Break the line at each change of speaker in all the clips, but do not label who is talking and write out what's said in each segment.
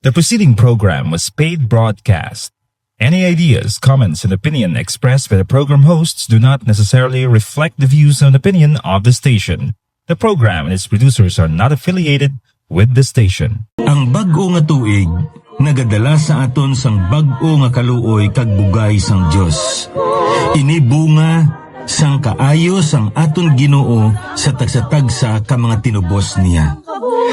The preceding program was paid broadcast. Any ideas, comments, and opinion expressed by the program hosts do not necessarily reflect the views and opinion of the station. The program and its producers are not affiliated with the station.
Ang bag-o nga tuig, nagadala sa aton sang bag-o nga kaluoy kag bugay sang Dios. Ini bunga sang kaayo sang aton Ginoo sa tagsa-tagsa ka mga tinubos niya.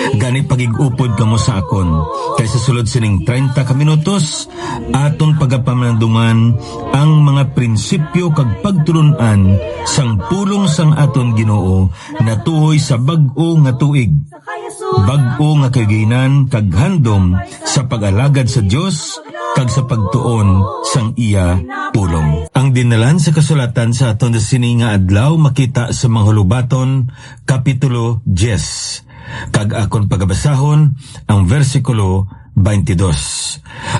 Gani pagig-upod kamo sa akon, kay sa sulod sining 30 ka minutos, aton pagapamanduman ang mga prinsipyo kag pagtulunan sang pulong sang aton Ginoo na tuhoy sa bag-o nga tuig. Bag-o nga kagayinan kag handom sa pag-alagad sa Dios kag sa pagtuon sang iya pulong. Ang dinalan sa kasulatan sa aton sining nga adlaw makita sa mga Hulubaton kapitulo 10. Kag akon pagabasahon ang versikulo 22.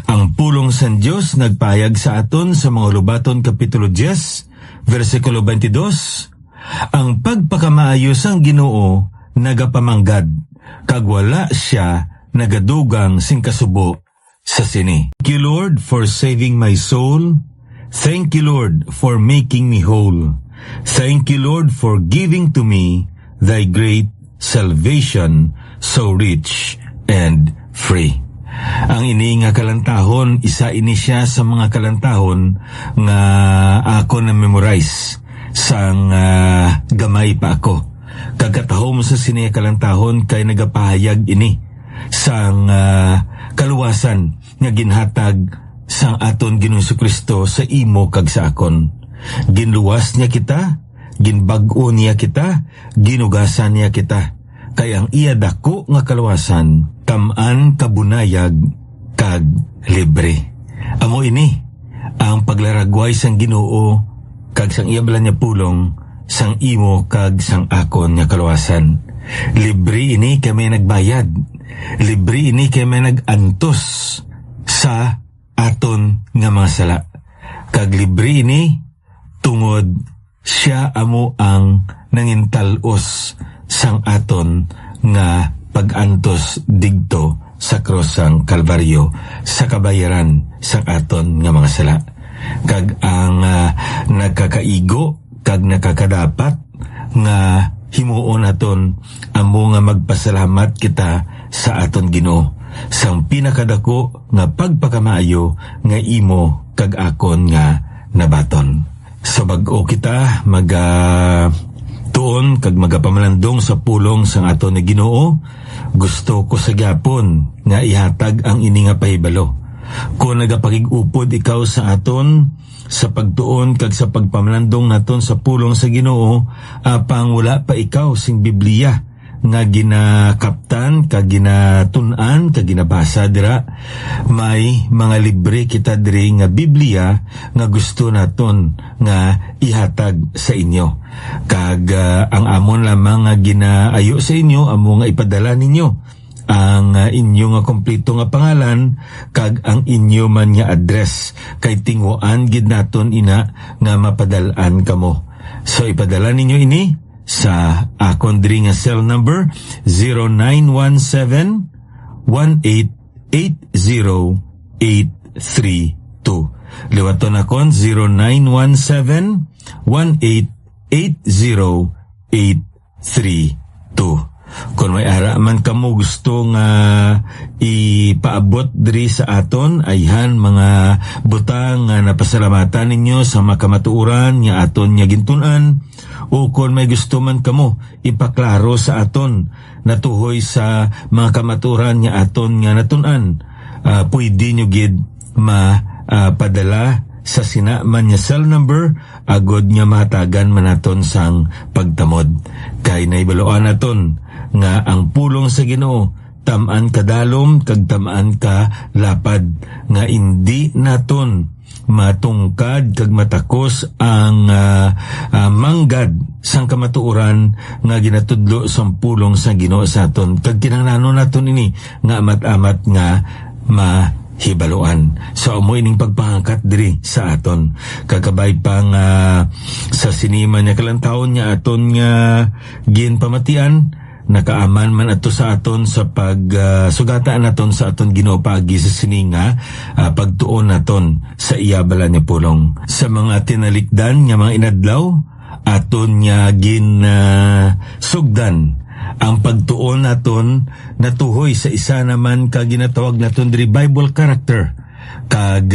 Ang pulong sa Dios nagpayag sa aton sa mga Hulubaton kapitulo 10 versikulo 22. Ang pagpakamaayo sang Ginoo nagapamanggad kag wala siya nagadugang sing kasubo sa sini. Thank you, Lord, for saving my soul. Thank you, Lord, for making me whole. Thank you, Lord, for giving to me thy great salvation, so rich and free. Ang ini nga kalantahon, isa ini siya sa mga kalantahon nga ako na memorize sang gamay pa ako. Kagkatahom sa sini kalantahon kay nagapahayag ini sang kaluwasan nga ginhatag sang aton Ginoong Jesucristo sa imo kag sa akon. Ginluwas niya kita, ginbag-o niya kita, ginugasan niya kita. Kay ang iya dako nga kaluwasan, tamaan kabunayag kag libre. Amo ini ang paglaragway sang Ginoo kag sang iya bala niya pulong sang imo kag sang akon nga kaluwasan. Libre ini kay may nagbayad. Libre ini kay may nagantos sa aton nga mga sala. Kag libre ini tungod siya amo ang nangintalos sang aton nga pag-antos digto sa krosang Kalbaryo sa kabayaran sang aton nga mga sala. Kag ang nagkakaigo kag nakakadapat nga himuon aton amo nga magpasalamat kita sa aton Ginoo sang pinakadako nga pagpakamaayo nga imo kag akon nga nabaton. So bag-o kita tuon kag magapamalandong sa pulong sang aton nga Ginoo, gusto ko sa gyapon nga ihatag ang ini nga pahibalo. Kung nagapakig-upod ikaw sa aton sa pagtuon kag sa pagpamalandong naton sa pulong sa Ginoo, apang wala pa ikaw sing Biblia nga ginakaptan kag ginatun-an kag ginabasa dira, may mga libre kita diri nga Biblia nga gusto naton nga ihatag sa inyo. Kag ang amon lamang nga ginaayo sa inyo amo nga ipadala ninyo ang inyo nga kompleto nga pangalan kag ang inyo man nga address kay tinguan gid naton ina nga mapadalan kamo. So ipadala ninyo ini sa akon diri nga cell number 0917-1880-832. Liwaton akon 0917-1880-832. Kung may ara man kamo gusto nga ipaabot diri sa aton, ayhan mga butang nga napasalamatan ninyo sa makamatuoran nga aton nga gintunan, o kung may gusto man kamo ipaklaro sa aton natuhoy sa mga kamatuoran nga aton nga natunan, pwede nyo gid padala sa sinaman nga cell number agod nga mahatagan manaton sang pagtamod. Kay naibaloan naton nga ang pulong sa Ginoo tamaan kadalom kag tamaan ka lapad, nga hindi naton matungkad kag matakos ang manggad sang kamatuoran nga ginatudlo sang pulong sa Ginoo sa aton. Kag kinahanglan naton ini nga amat-amat nga hibaluan. So amo ining pagpangangkat diri sa aton. Kakabay pang sa sinima niya kalantawon niya aton nga ginpamatian nakaaman man ato sa aton sa sugatan naton sa aton Ginoo paagi sa sininga pagtuon naton sa iya bala ni pulong. Sa mga tinalikdan nga mga inadlaw aton nya sugdan ang pagtuon naton natuhoy sa isa naman ka ginatawag naton diri Bible character. Kag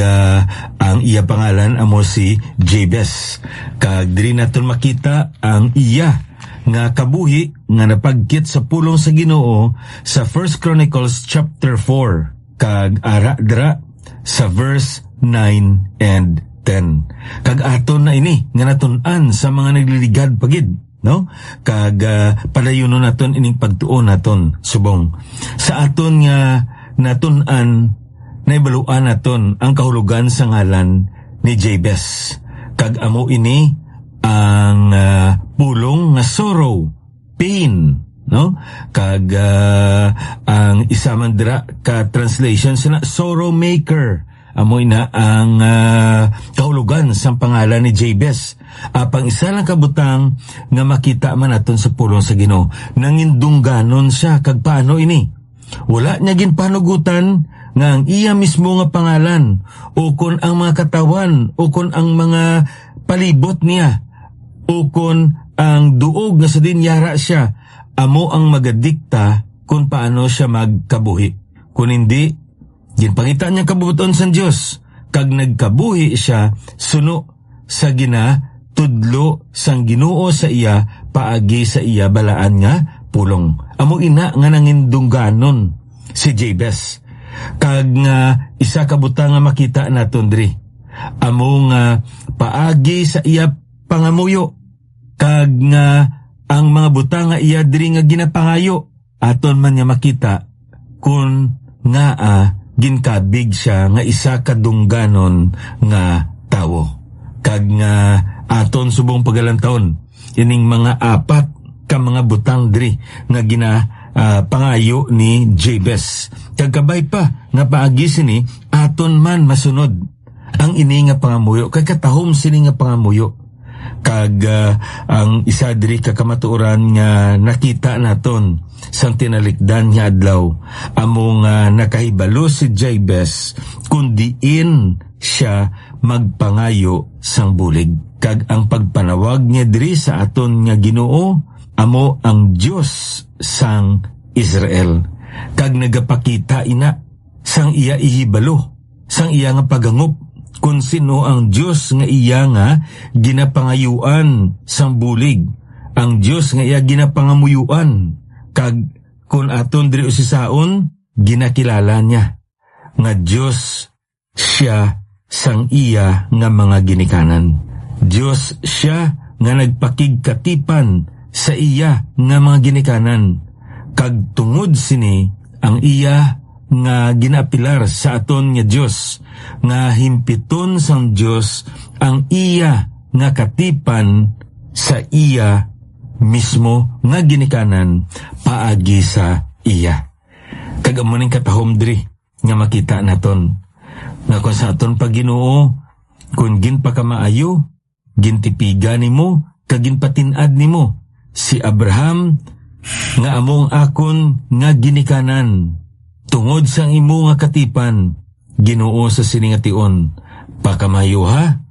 ang iya pangalan amo si Jabez. Kag diri naton makita ang iya nga kabuhi nga napagkit sa pulong sa Ginoo sa 1 Chronicles chapter 4 kag ara dra sa verse 9 and 10. Kag aton na ini nga natun-an sa mga nagliligad pagid, no? Kag padayonon naton ining pagtuon naton subong sa aton nga natun-an naibaluan naton ang kahulugan sa ngalan ni Jabez. Kag amo ini ang pulong nga sorrow, pain, no? Kag ang isa man dira ka translation sina sorrow maker. Amo ina ang kahulugan sa pangalan ni Jabez. Pang isa lang kabutang nga makita man naton sa pulong sa Ginoo. Nangindungganon siya kag paano ini? Wala niya ginpanugutan nga ang iya mismo nga pangalan o kon ang mga katawan o kon ang mga palibot niya o kon ang duog nga sa dinyara siya amo ang magadikta kung paano siya magkabuhi. Kung hindi, ginpangita niya kabubuton sa Diyos kag nagkabuhi siya suno sa tudlo sang Ginoo sa iya paagi sa iya balaan nga pulong. Amo ina nga nangindungganon si Jabez. Kag nga isa ka butang nga makita naton diri. Amo nga paagi sa iya pangamuyo. Kag nga ang mga butang nga iya diri nga ginapangayo aton man nga makita kun nga ginkabig siya nga isa ka dungganon nga tawo. Kag nga aton subong pagalantawon ining mga apat ka mga butang diri nga pangayo ni Jabez. Kagkabay pa nga paagi sini aton man masunod ang ini nga pangamuyo kay katahom sini nga pangamuyo. Kag ang isa diri ka kamatuoran nga nakita naton sang tinalikdan nga adlaw amo nga nakahibalo si Jabez kun diin siya magpangayo sang bulig. Kag ang pagpanawag niya diri sa aton nga Ginoo amo ang Diyos sang Israel. Kag nagapakita ina sang iya ihibalo, sang iya nga pagangup kung sino ang Diyos nga iya nga ginapangayuan sang bulig. Ang Diyos nga iya ginapangamuyuan. Kag kung aton diri usisaon, ginakilala niya nga Diyos siya sang iya nga mga ginikanan. Diyos siya nga nagpakigkatipan sa iya nga mga ginikanan. Kag tungod sini ang iya nga ginapilar sa aton nga Diyos nga himpiton sang Diyos ang iya nga katipan sa iya mismo nga ginikanan paagi sa iya. Kag amo ning katahom diri nga makita naton nga kung sa aton pagginoo kung ginpakamaayo gintipigan nimo kag ginpatin-ad nimo si Abraham nga among akon nga ginikanan tungod sang imo nga katipan Ginoo sa siningation pakamayo ha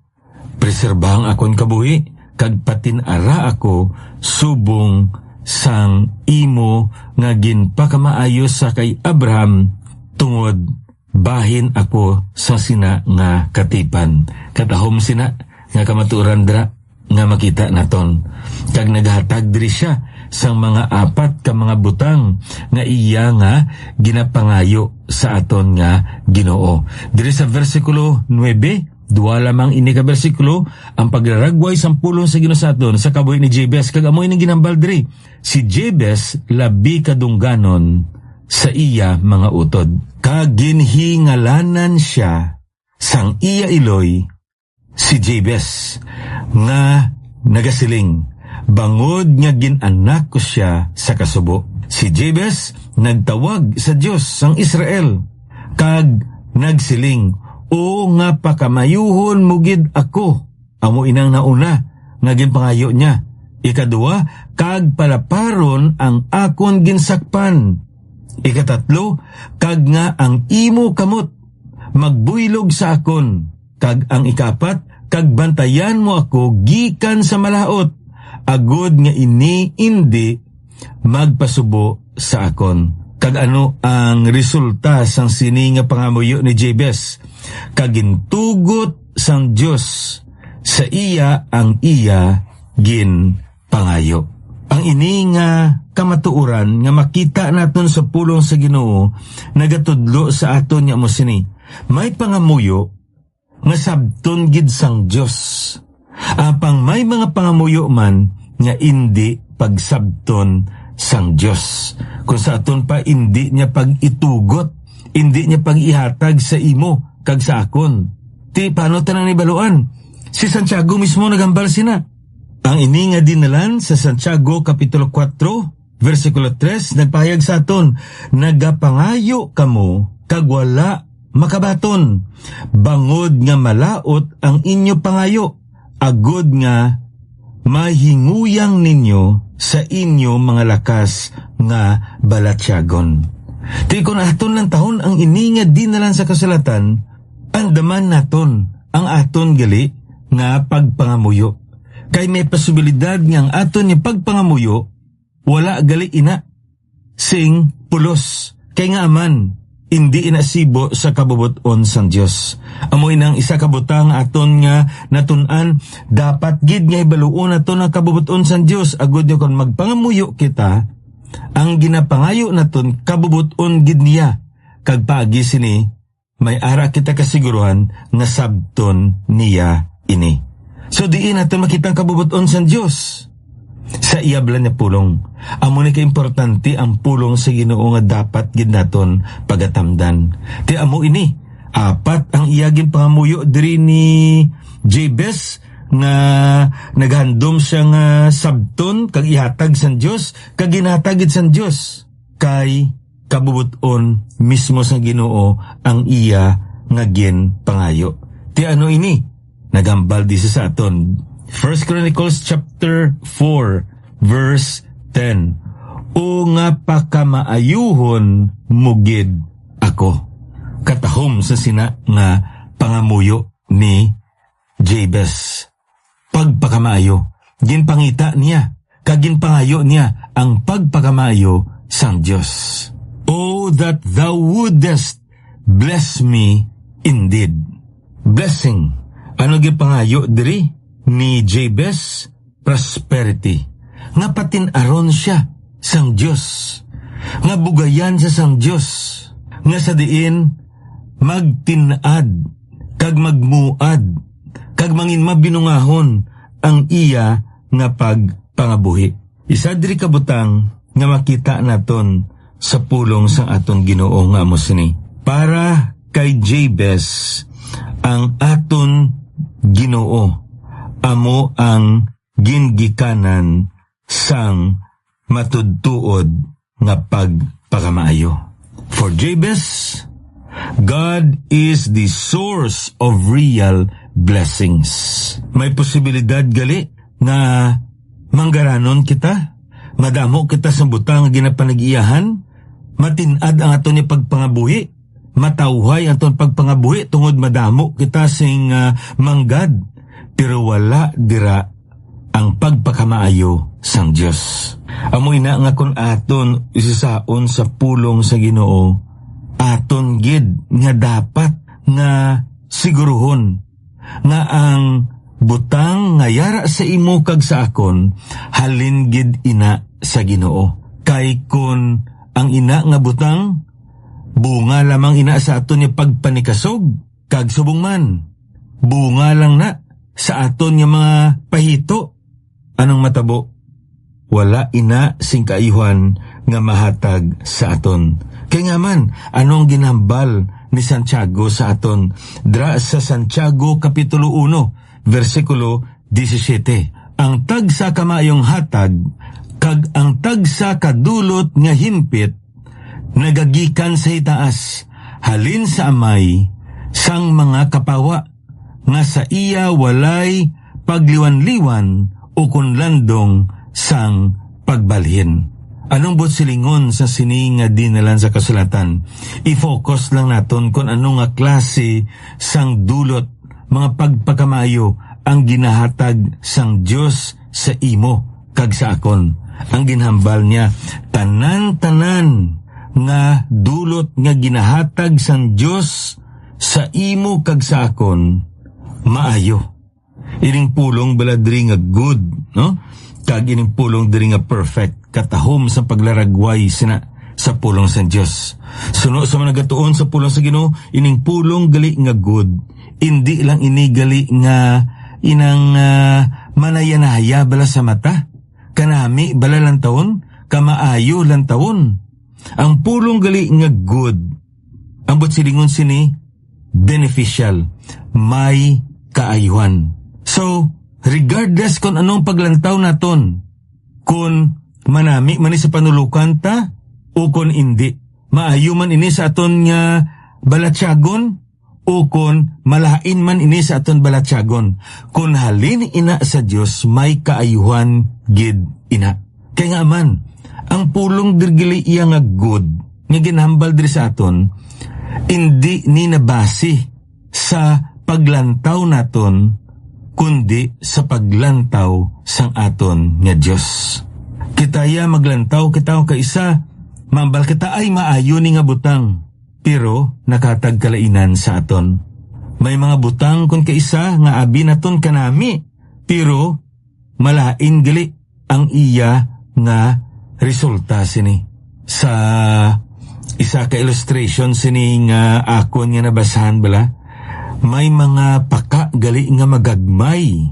preserbahang akon kabuhi kag patin-ara ako subong sang imo nga ginpakamaayo sa kay Abraham tungod bahin ako sa sina nga katipan. Katahom sina nga kamaturan dra nga makita naton. Kag naghatag diri siya sang mga apat ka mga butang nga iya nga ginapangayo sa aton nga Ginoo. Diri sa versikulo 9, duwa lamang ini ka bersikulo ang pagraragway sang pulong sa Ginoo sa aton sa kabuhi ni Jabez. Kag amo ining ginambal diri. Si Jabez labi kadungganon sa iya mga utod. Kag ginhingalanan siya sang iya iloy si Jabez nga nagasiling bangod nga ginanak ko siya sa kasubo. Si Jabez nagtawag sa Diyos sang Israel kag nagsiling, o nga pakamayuhon mugid ako. Amo inang nauna nga ginpangayo niya Ikadua, kag palaparon ang akon ginsakpan. Ikatatlo, kag nga ang imo kamot magbuylog sa akon. Kag ang ikapat, kag bantayan mo ako gikan sa malaot, agod nga ini indi magpasubo sa akon. Kag ano ang resulta sang sini nga pangamuyo ni Jabez? Kagintugot sang Dios sa iya ang iya gin pangayo. Ang ini nga kamatuoran nga makita naton sa pulong sa Ginoo nagatudlo sa aton nga mo sini. May pangamuyo nga sabton gid sang Dios. Apang may mga pangamuyo man nga indi pagsabton sang Dios. Kung sa aton pa indi niya pag-itugot, indi niya pag-ihatag sa imo kag sa akon. Ti paano tanang nibaluan? Si Santiago mismo nagambal sina. Ang ini nga dinalan sa Santiago Kapitulo 4, versikulo 3, nagpahayag sa aton, nagapangayo kamo kag wala makabaton. Bangod nga malaot ang inyo pangayo, agod nga mahinguyang ninyo sa inyo mga lakas nga balatyagon. Di ko na aton ng taon ang ini nga dinalan sa kasulatan, andaman naton ang aton gali nga pagpangamuyo. Kay may posibilidad nga ang aton nga pagpangamuyo, wala gali ina. Sing pulos. Kay nga aman, hindi inasibo sa kabubuton sang Dios. Amoy nang isa kabutang aton nga natun-an, dapat gid nga ibaluon naton ang kabubuton sang Dios. Agud kon magpangamuyo kita, ang ginapangayo naton kabubuton gid niya. Kag paagi sini, may ara kita kasiguruhan nga sabton niya ini. So diin natin makitang kabubuton sa Diyos sa iyablan niya pulong. Amo ni ka-importante ang pulong sa Ginoo nga dapat gid naton pagatamdan. Ti amo ini, apat ang iyagin pangamuyo diri ni Jabez nga naghandom siya nga sabton kag ihatag sa Diyos, kag ginhatag gid sa Diyos. Kay kabubuton mismo sa Ginoo ang iya nga gin pangayo. Ti ano ini? Nagambal di sa aton. 1 Chronicles chapter 4 verse 10. O nga pakamaayuhon mugid ako. Katahom sa sina nga pangamuyo ni Jabez. Pagpakamaayo, ginpangita niya, kaginpangayo niya ang pagpakamaayo sang Dios. Oh, that thou wouldest bless me indeed. Blessing. Ano gipangayo diri ni Jabez? Prosperity. Nga patin-aron siya sang Dios. Nga bugayan sa sang Dios. Nga sa diin magtinad kag magmuad kag mangin mabinungahon ang iya nga pagpangabuhi. Isa diri kabutang nga makita naton sa pulong sang aton Ginoo nga amo sini. Para kay Jabez ang aton Ginoo amo ang gingikanan sang matudtuod nga pagpakamaayo. For Jabez, God is the source of real blessings. May posibilidad gali na manggaranon kita, madamo kita sa butang nga ginapanag-iyahan, matinad ang aton ni pagpangabuhi, matawhay aton pagpangabuhi tungod madamo kita sing manggad, pero wala dira ang pagpakamaayo sang Dios. Amoy na nga kun aton isisaon sa pulong sa Ginoo, aton gid nga dapat nga siguruhon nga ang butang nga yara sa imo kag sa akon halin gid ina sa Ginoo. Kay kun ang ina nga butang bunga lamang ina sa aton nga pagpanikasog kag subong man, bunga lang na sa aton nga mga pahito, anong matabo? Wala ina sing kaayuhan nga mahatag sa aton. Kaya nga man, anong ginambal ni Santiago sa aton? Dra sa Santiago Kapitulo 1, versikulo 17. Ang tagsa kamayong hatag, kag ang tagsa kadulot nga himpit, nagagikan sa itaas, halin sa amay, sang mga kapawa, nga sa iya walay pagliwan-liwan o kun landong sang pagbalhin. Anong silingon sa sining nga dinalan sa kasulatan? I-focus lang naton kung anong nga klase sang dulot, mga pagpakamayo ang ginahatag sang Dios sa imo kag sa akon. Ang ginhambal niya, tanan-tanan nga dulot nga ginahatag sang Dios sa imo kag sa akon maayo. Ining pulong bala diri nga good, no? Kag ining pulong diri nga perfect, katahom sa paglaragway sina sa pulong sa Dios. Suno sa managatuon sa pulong sa Ginoo, ining pulong gali nga good. Indi lang ini gali nga inang manayanaya bala sa mata. Kanami bala lang taon, kamaayo lang taon. Ang pulong gali nga good, ang silingon sini beneficial, may kaayuhan. So, regardless kung anong paglantaw naton, kung manami man sa panulukan ta, o kung hindi, maayo man ini sa aton nga balatyagon, o kung malain man ini sa aton balatyagon, kung halin ina sa Dios, may kaayuhan gid ina. Kaya nga man, ang pulong dirgili iya nga good, nga ginhambal diri sa aton, hindi ni nabasi sa paglantaw naton, kundi sa paglantaw sang aton nga Dios. Kitaya maglantaw kita o kaisa, mambal kita ay maayo ni nga butang, pero nakatag kalainan sa aton. May mga butang kun kaisa nga abi naton kanami, pero malain gali ang iya nga resulta sini. Sa isa ka illustration sini nga akon nga nabasahan bala, may mga paka gali nga magagmay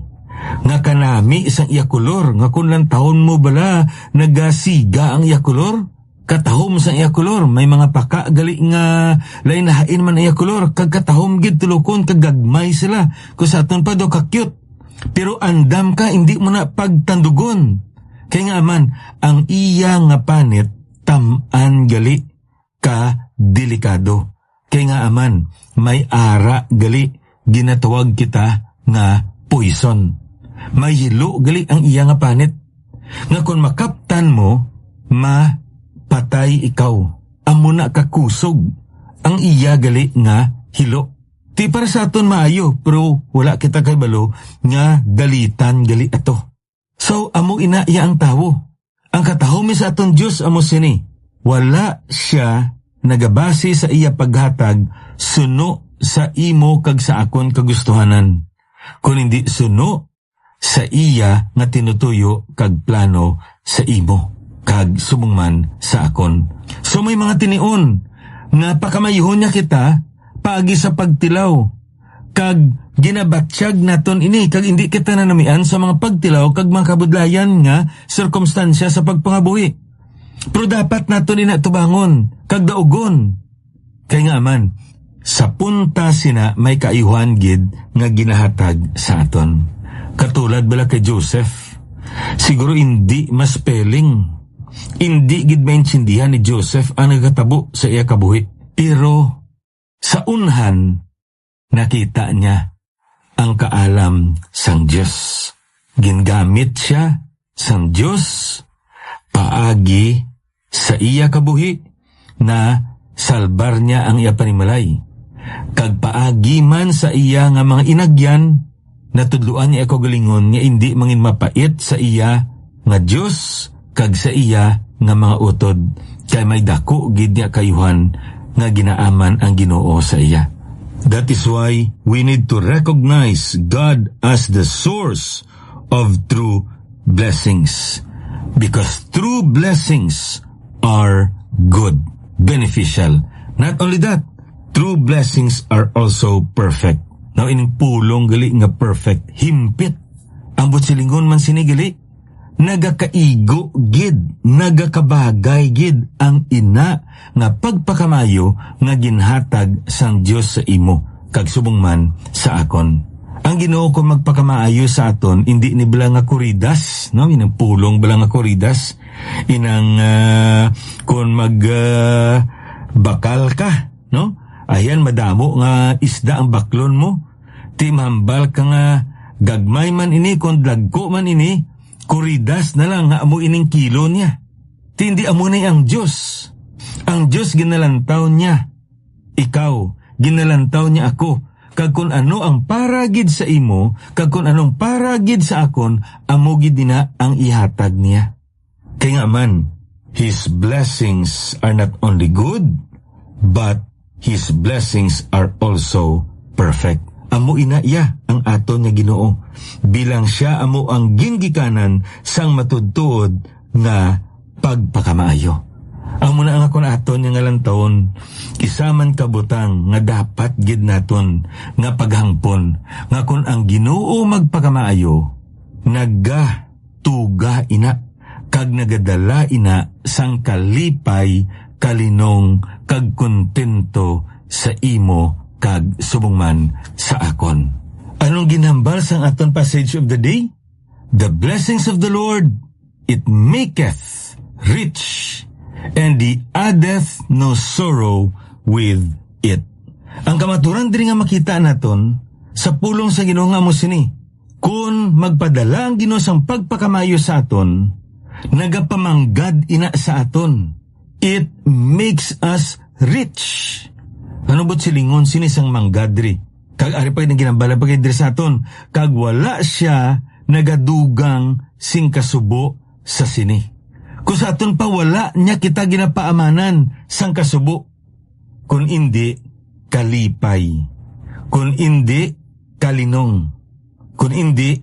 nga kanami isang iya kolor, nga kun lang taon mo bala nagasiga ang iya kolor, katahom sa iya kolor. May mga paka gali nga lain hain man iya kolor, kag katahom gid tulokon, kag gagmay sila kung sa aton pa do ka cute, pero andam ka hindi mo na pagtandugon. Kaya nga man ang iya nga panit taman gali ka delikado. Kaya nga aman, may ara gali ginatawag kita nga poison. May hilo gali ang iya nga panit. Nga kung makaptan mo, mapatay ikaw. Amo na kakusog ang iya gali nga hilo. Ti para sa aton maayo, pero wala kita kay balo nga dalitan gali ato. So, amo ina iya ang tawo. Ang katahom sa aton Dios amo sini. Wala siya nagabase sa iya paghatag suno sa imo kag sa akon kagustuhanan, kung hindi suno sa iya nga tinutuyo kag plano sa imo kag sumungman sa akon. So may mga tinion nga pakamayhon niya kita paagi sa pagtilaw kag ginabatsyag naton ini, kag hindi kita nanamian sa mga pagtilaw kag mga kabudlayan nga sirkumstansya sa pagpangabuhi. Pero dapat naton inatubangon, kag daugon. Kaya nga man, sa punta sina may kaayuhan gid nga ginahatag sa aton. Katulad bala kay Joseph, siguro hindi mas peling. Hindi gid maintindihan ni Joseph ang nagatabo sa iya kabuhi. Pero sa unhan, nakita niya ang kaalam sang Diyos. Gingamit siya sang Diyos paagi sa iya kabuhi na salbar niya ang iya panimalay. Kag paagi man sa iya nga mga inagyan, natudluan niya ako galingon nga hindi mangin mapait sa iya nga Diyos kag sa iya nga mga utod, kay may dako gid niya kayuhan nga ginaaman ang Ginoo sa iya. That is why we need to recognize God as the source of true blessings. Because true blessings are good, beneficial. Not only that, true blessings are also perfect. Now, ining pulong gali nga perfect, himpit. Ang butsilingon man sinigali, nagakaigo gid, nagakabagay gid ang ina nga pagpakamayo nga ginhatag sang Dios sa imo, kag subong man sa akon. Ang Ginoo kung magpakamaayo sa aton, hindi ni bala nga kuridas, no? Inang pulong bala nga kuridas, inang kung bakal ka, no? Ayan, madamo nga isda ang baklon mo, ti mahambal ka nga gagmay man ini, kung dagko man ini, Kuridas na lang nga amo ining kilo niya. Tindi amo na ang Diyos. Ang Diyos ginalantaw niya. Ikaw, ginalantaw niya ako. Kag kung ano ang paragid sa imo, kag kung anong paragid sa akon, amo gid na ang ihatag niya. Kaya nga man, His blessings are not only good, but His blessings are also perfect. Amo ina iya ang aton nga Ginoo. Bilang siya amo ang ginggikanan sang matudtuod nga pagpakamaayo. Amo na ang akon aton nga lantawon, isaman kabutang nga dapat gid naton nga paghangpon nga kun ang Ginoo magpakamaayo, tuga ina kag nagadala ina sang kalipay, kalinong kag kontento sa imo kag subongman sa akon. Anong ginhambal sang aton passage of the day? The blessings of the Lord, it maketh rich, and he addeth no sorrow with it. Ang kamaturan diri nga makita naton sa pulong sa Ginoo nga mo sini. Kung magpadala ang Ginoo sang pagpakamayo sa aton, nagapamanggad ina sa aton. It makes us rich. Ano bot silingon sini sang manggadri? Kag ari pa nang ginambala pa diri sa aton, kag wala siya nagadugang sing kasubo sa sini. Kung sa aton pa wala niya kita ginapaamanan sang kasubo. Kung hindi, kalipay. Kung hindi, kalinong. Kung hindi,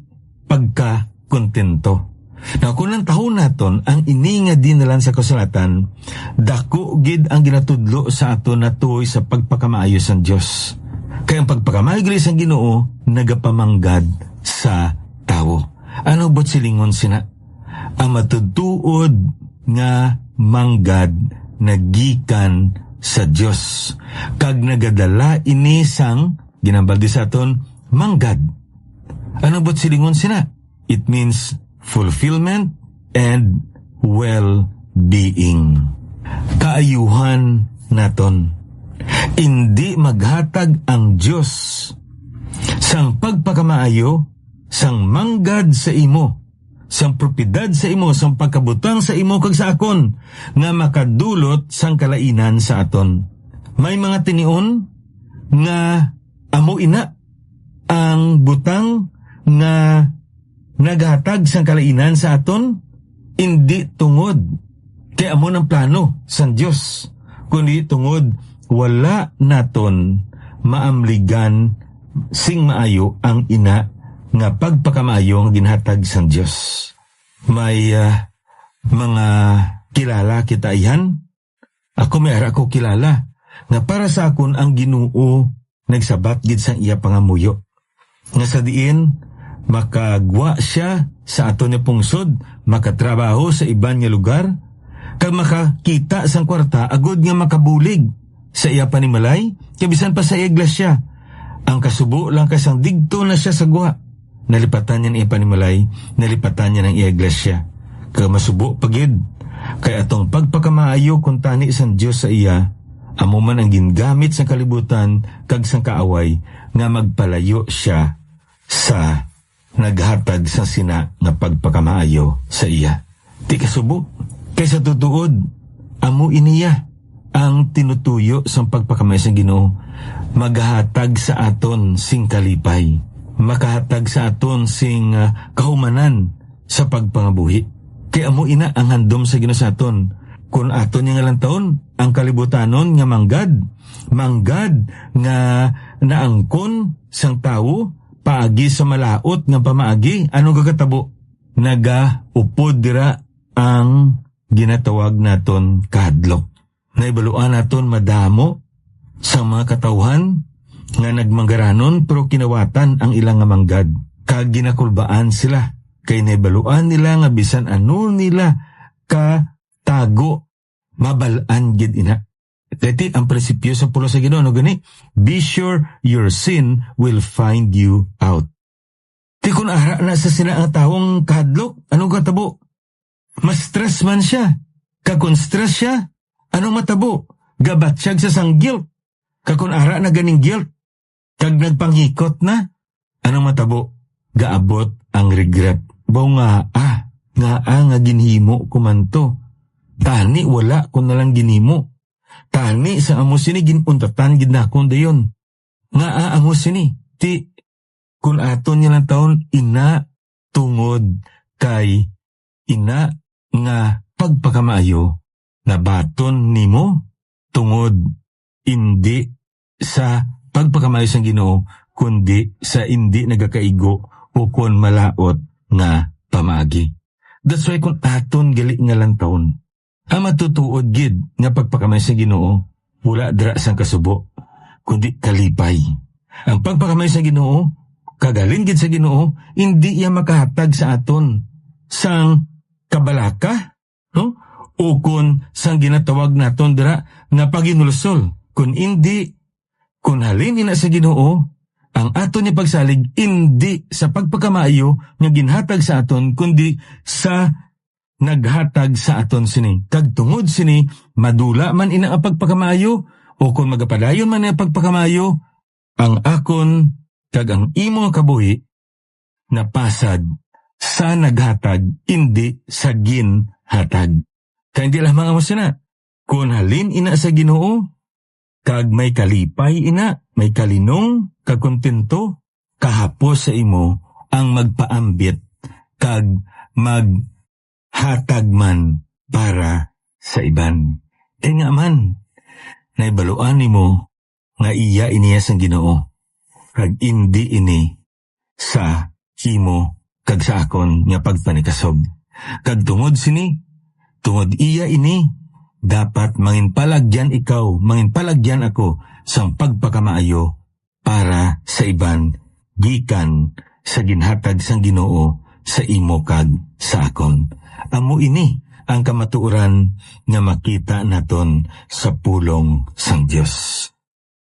pagka-kontento. Now, kung ang taon naton ang ininga dinalan sa kasulatan, dako gid ang ginatudlo sa aton na tuoy sa pagpakamaayos ang Diyos. Kaya ang pagpakamaayos ang Ginoo, nagapamanggad sa tao. Ano bot silingon sina? Ang matudtuod nga manggad nagikan sa Diyos. Kag nagadala ini sang ginambaldi sa aton manggad. Ano bot silingon sina? It means fulfillment and well-being. Kaayuhan naton. Hindi maghatag ang Diyos sang pagpakamaayo, sang manggad sa imo, sang propiedad sa imo, sang pagkabutang sa imo kag sa akon, nga makadulot sang kalainan sa aton. May mga tinion nga amo ina ang butang nga naghatag sang kalainan sa aton, hindi tungod kay amo ng plano sang Diyos, kundi tungod wala naton maamligan sing maayo ang ina nga pagpakamaayo nga ginhatag sang Diyos. May mga kilala kita iyan. Ako may ara ko kilala nga para sa akon ang Ginoo nagsabat gid sang iya pangamuyo. Nga sa diin makagwa siya sa aton nga pungsod, makatrabaho sa iban nga lugar, kag makakita sang kwarta agud nga makabulig sa iya panimalay, kabisan pa sa iglesia. Ang kasubo lang kasang digto na siya sa guha. Nalipatan niya ng iya panimalay, nalipatan niya ng iya iglesia. Kag masubo pagid, kay atong pagpakamaayo kung tani isang Diyos sa iya, amo man ang gingamit sa kalibutan kag sang kaaway, nga magpalayo siya sa naghatag sa sina nga pagpakamaayo sa iya. Di kasubo, kay sa tutuod, amo iniya ang tinutuyo sa pagpakamay sa Ginoo, maghatag sa aton sing kalipay, makahatag sa aton sing kahumanan sa pagpangabuhi. Kaya amo ina ang handom sa Ginoo sa aton. Kung aton nga lang taon, ang kalibutanon nga manggad nga naangkon sang tawo, paagi sa malaot nga pamaagi, ano gagatabo? Nagaupod dira ang ginatawag naton kahadlok. Naibaluan naton madamo sa mga katawhan nga nagmanggaranon pero kinawatan ang ilang nga manggad. Kag ginakulbaan sila. Kay naibaluan nila nga bisan ano nila ka tago, mabalaan gid ina. Iti ang prinsipyo sa pulo sa Ginoo, no gani? Be sure your sin will find you out. Ti kun ara na sa sila ang tawong kahadlok, anong katabo? Mas stress man siya. Kag kun stress siya, anong matabo? Gabatsyag sa sang guilt. Kag kun ara na ganing guilt, kag nagpanghikot na, anong matabo? Gaabot ang regret. Baw nga, nga ginhimo ko man to. Tani wala ko nalang ginhimo. Tani sa amo sini ginuntatan gid nakon dayon. Nga amo sini ti kun aton niya lang taon ina tungod kay ina nga pagpakamaayo na baton nimo tungod indi sa pagpakamaayo sang Ginoo kundi sa indi nagakaigo o kon malaot nga pamagi. That's why kung aton gali nga lang taon, ang matutuod gid nga pagpakamay sa Ginoo, wala dira sang kasubo, kundi kalipay. Ang pagpakamay sa Ginoo, kagalin gid sa Ginoo, hindi iya makahatag sa aton sang kabalaka, no? O kun sang ginatawag naton dira nga paginulsol. Kun hindi, kun halin ina sa Ginoo, ang aton ni pagsalig hindi sa pagpakamaayo nga ginhatag sa aton kundi sa naghatag sa aton sini. Kag tungod sini madula man ina ang pagpakamaayo o kung magapadayon man ang pagpakamaayo, ang akon kag ang imo kabuhi napasad sa naghatag hindi sa ginhatag. Kaya hindi lang mga masina. Kung halin ina sa Ginoo, kag may kalipay ina, may kalinong, kag kontento, kahapos sa imo ang magpaambit kag maghatag man para sa iban. Nga man, naibaluan nimo nga iya iniya sang Ginoo, kag indi ini sa imo kag sa akon nga pagpanikasob. Kag tungod sini, tungod iya ini, dapat manginpalagyan ikaw, manginpalagyan ako sang pagpakamaayo para sa iban, gikan sa ginhatag sang Ginoo sa imo kag sa akon. Amo ini ang kamatuoran nga makita naton sa pulong sang Dios.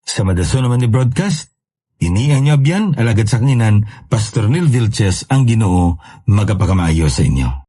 Sa madason naman ni broadcast, ini ang nyabyan, alagad sa kanginan, Pastor Neil Vilches, ang Ginoo magapakamaayo sa inyo.